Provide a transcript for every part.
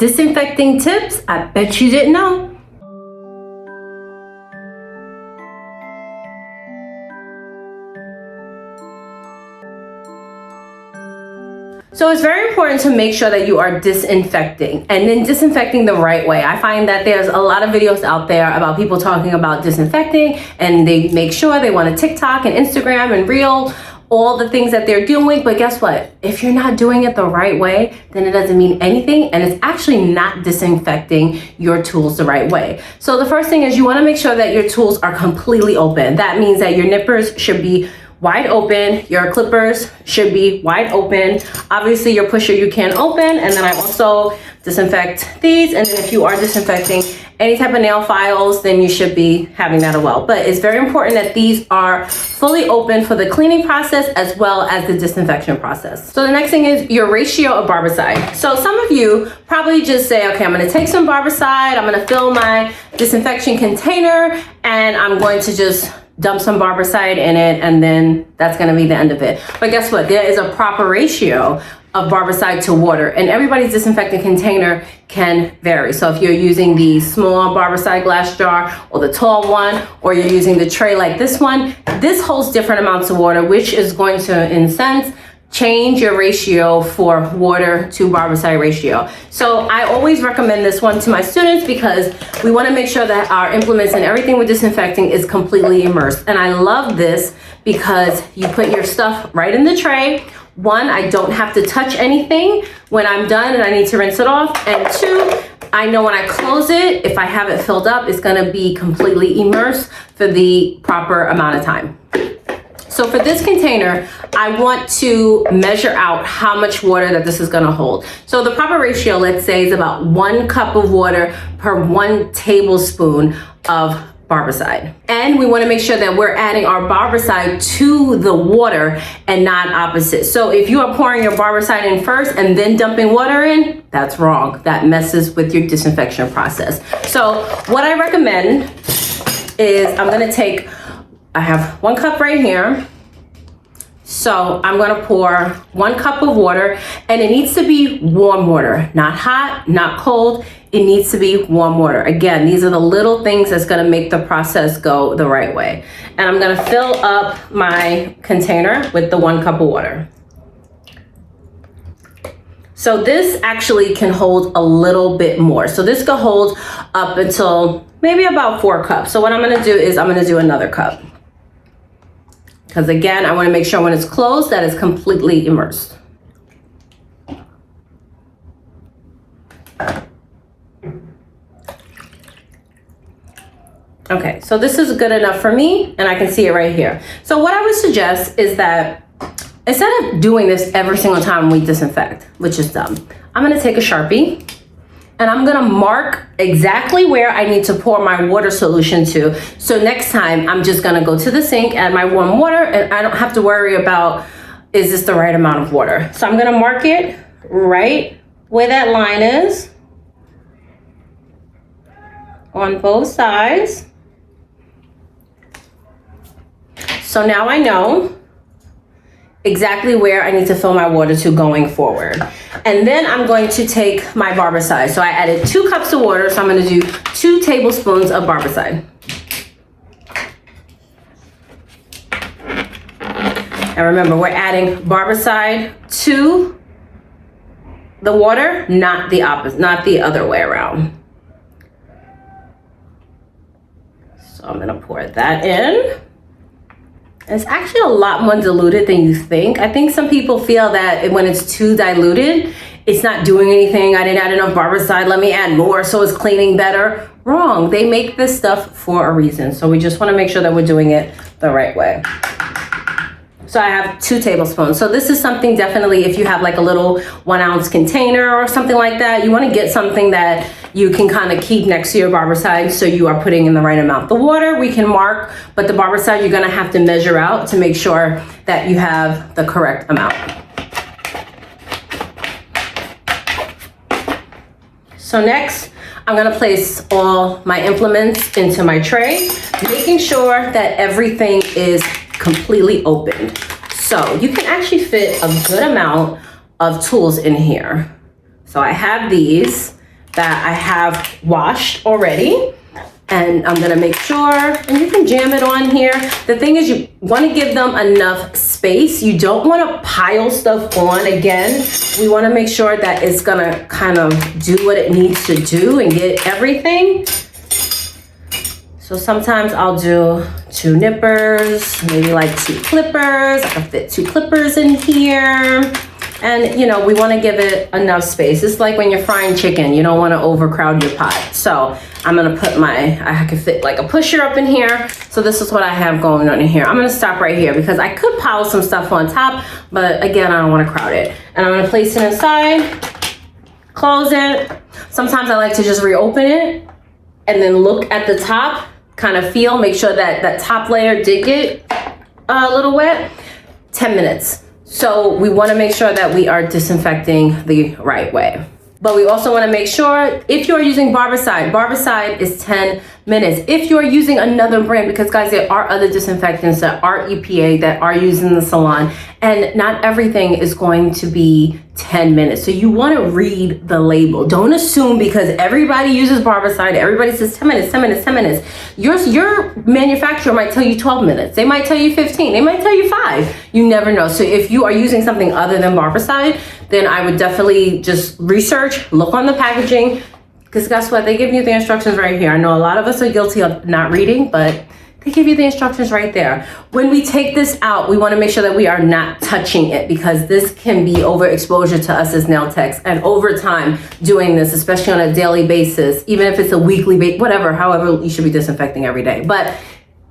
Disinfecting tips I bet you didn't know. So it's very important to make sure that you are disinfecting and then disinfecting the right way. I find that there's a lot of videos out there about people talking about disinfecting, and they make sure they want to TikTok and Instagram and Reel all the things that they're doing. But guess what? If you're not doing it the right way, then it doesn't mean anything, and it's actually not disinfecting your tools the right way. So the first thing is you want to make sure that your tools are completely open. That means that your nippers should be wide open, your clippers should be wide open. Obviously your pusher you can open, and then I also disinfect these. And then if you are disinfecting any type of nail files, then you should be having that as well. But it's very important that these are fully open for the cleaning process as well as the disinfection process. So the next thing is your ratio of barbicide. So some of you probably just say, okay, I'm gonna take some barbicide, I'm gonna fill my disinfection container, and I'm going to just dump some barbicide in it, and then that's gonna be the end of it. But guess what? There is a proper ratio of barbicide to water, and everybody's disinfecting container can vary. So if you're using the small barbicide glass jar or the tall one, or you're using the tray like this one, this holds different amounts of water, which is going to, in a sense, change your ratio for water to barbicide ratio. So I always recommend this one to my students because we want to make sure that our implements and everything we're disinfecting is completely immersed. And I love this because you put your stuff right in the tray. One, I don't have to touch anything when I'm done and I need to rinse it off. And two, I know when I close it, if I have it filled up, it's gonna be completely immersed for the proper amount of time. So for this container, I want to measure out how much water that this is gonna hold. So the proper ratio, let's say, is about 1 cup of water per 1 tablespoon of barbicide. And we wanna make sure that we're adding our barbicide to the water and not opposite. So if you are pouring your barbicide in first and then dumping water in, that's wrong. That messes with your disinfection process. So what I recommend is I have 1 cup right here. So I'm gonna pour 1 cup of water, and it needs to be warm water, not hot, not cold. It needs to be warm water. Again, these are the little things that's gonna make the process go the right way. And I'm gonna fill up my container with the 1 cup of water. So this actually can hold a little bit more. So this could hold up until maybe about 4 cups. So what I'm gonna do is I'm gonna do another cup. Because again, I wanna make sure when it's closed that it's completely immersed. Okay, so this is good enough for me, and I can see it right here. So what I would suggest is that instead of doing this every single time we disinfect, which is dumb, I'm gonna take a Sharpie, and I'm gonna mark exactly where I need to pour my water solution to. So next time I'm just gonna go to the sink, add my warm water, and I don't have to worry about, is this the right amount of water? So I'm gonna mark it right where that line is on both sides. So now I know exactly where I need to fill my water to going forward. And then I'm going to take my barbicide. So I added 2 cups of water, so I'm gonna do 2 tablespoons of barbicide. And remember, we're adding barbicide to the water, not the opposite, not the other way around. So I'm gonna pour that in. It's actually a lot more diluted than you think. I think some people feel that when it's too diluted, it's not doing anything. I didn't add enough barbicide, let me add more so it's cleaning better. Wrong, they make this stuff for a reason. So we just wanna make sure that we're doing it the right way. So I have 2 tablespoons. So this is something definitely, if you have like a little 1 ounce container or something like that, you wanna get something that you can kind of keep next to your barbicide so you are putting in the right amount. The water we can mark, but the barbicide you're gonna have to measure out to make sure that you have the correct amount. So next, I'm gonna place all my implements into my tray, making sure that everything is completely opened. So you can actually fit a good amount of tools in here. So I have these, that I have washed already. And I'm gonna make sure, and you can jam it on here. The thing is, you wanna give them enough space. You don't wanna pile stuff on. Again, we wanna make sure that it's gonna kind of do what it needs to do and get everything. So sometimes I'll do 2 nippers, maybe like 2 clippers. I can fit 2 clippers in here. And you know, we wanna give it enough space. It's like when you're frying chicken, you don't wanna overcrowd your pot. So I'm gonna put I can fit like a pusher up in here. So this is what I have going on in here. I'm gonna stop right here because I could pile some stuff on top, but again, I don't wanna crowd it. And I'm gonna place it inside, close it. Sometimes I like to just reopen it and then look at the top, kind of feel, make sure that that top layer did get a little wet. 10 minutes. So we want to make sure that we are disinfecting the right way. But we also want to make sure if you're using Barbicide is 10 minutes. If you're using another brand, because guys, there are other disinfectants that are EPA that are used in the salon, and not everything is going to be 10 minutes. So you want to read the label. Don't assume because everybody uses Barbicide, everybody says 10 minutes, 10 minutes, 10 minutes. Your manufacturer might tell you 12 minutes. They might tell you 15. They might tell you 5. You never know. So if you are using something other than Barbicide, then I would definitely just research, look on the packaging, because guess what? They give you the instructions right here. I know a lot of us are guilty of not reading, but they give you the instructions right there. When we take this out, we want to make sure that we are not touching it because this can be overexposure to us as nail techs. And over time, doing this, especially on a daily basis, even if it's a weekly basis, whatever, however, you should be disinfecting every day. But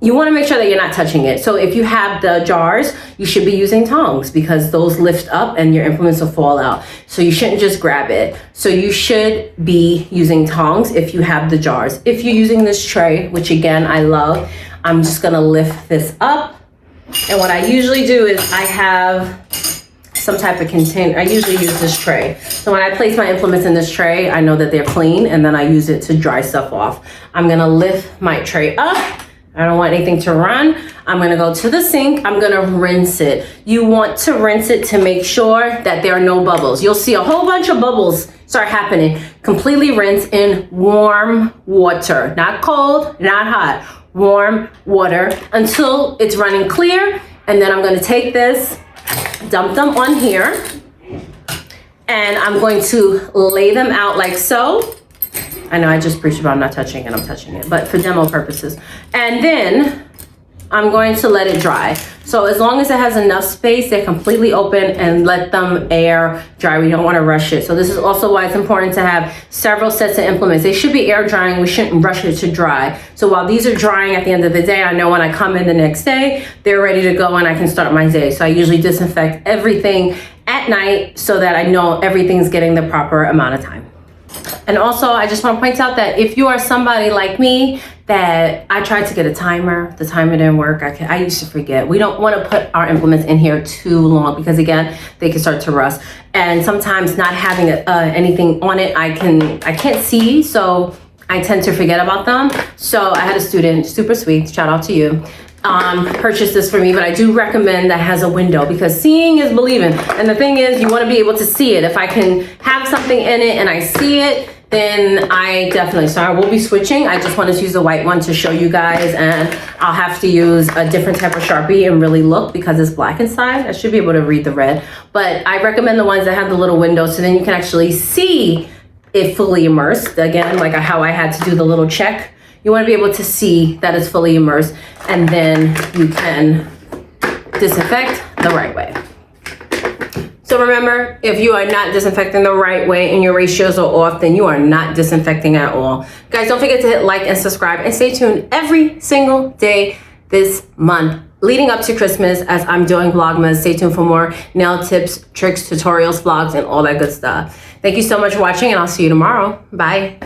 you want to make sure that you're not touching it. So if you have the jars, you should be using tongs because those lift up and your implements will fall out. So you shouldn't just grab it. So you should be using tongs if you have the jars. If you're using this tray, which again, I love, I'm just gonna lift this up. And what I usually do is I have some type of container. I usually use this tray. So when I place my implements in this tray, I know that they're clean and then I use it to dry stuff off. I'm gonna lift my tray up. I don't want anything to run. I'm gonna go to the sink. I'm gonna rinse it. You want to rinse it to make sure that there are no bubbles. You'll see a whole bunch of bubbles start happening. Completely rinse in warm water, not cold, not hot, warm water until it's running clear. And then I'm gonna take this, dump them on here, and I'm going to lay them out like so. I know I just preached about not touching it, I'm touching it, but for demo purposes. And then I'm going to let it dry. So as long as it has enough space, they're completely open and let them air dry. We don't want to rush it. So this is also why it's important to have several sets of implements. They should be air drying. We shouldn't rush it to dry. So while these are drying at the end of the day, I know when I come in the next day, they're ready to go and I can start my day. So I usually disinfect everything at night so that I know everything's getting the proper amount of time. And also, I just want to point out that if you are somebody like me, that I tried to get a timer, the timer didn't work. I used to forget. We don't want to put our implements in here too long because again, they can start to rust. And sometimes not having anything on it, I can't see, so I tend to forget about them. So I had a student, super sweet, shout out to you, purchase this for me, but I do recommend that has a window because seeing is believing. And the thing is, you want to be able to see it. If I can have something in it and I see it, then I definitely, so I will be switching. I just wanted to use the white one to show you guys, and I'll have to use a different type of Sharpie and really look because it's black inside. I should be able to read the red, but I recommend the ones that have the little window so then you can actually see it fully immersed. Again, like how I had to do the little check. You want to be able to see that it's fully immersed, and then you can disinfect the right way. So remember, if you are not disinfecting the right way and your ratios are off, then you are not disinfecting at all. Guys, don't forget to hit like and subscribe and stay tuned every single day this month leading up to Christmas as I'm doing Vlogmas. Stay tuned for more nail tips, tricks, tutorials, vlogs, and all that good stuff. Thank you so much for watching, and I'll see you tomorrow. Bye.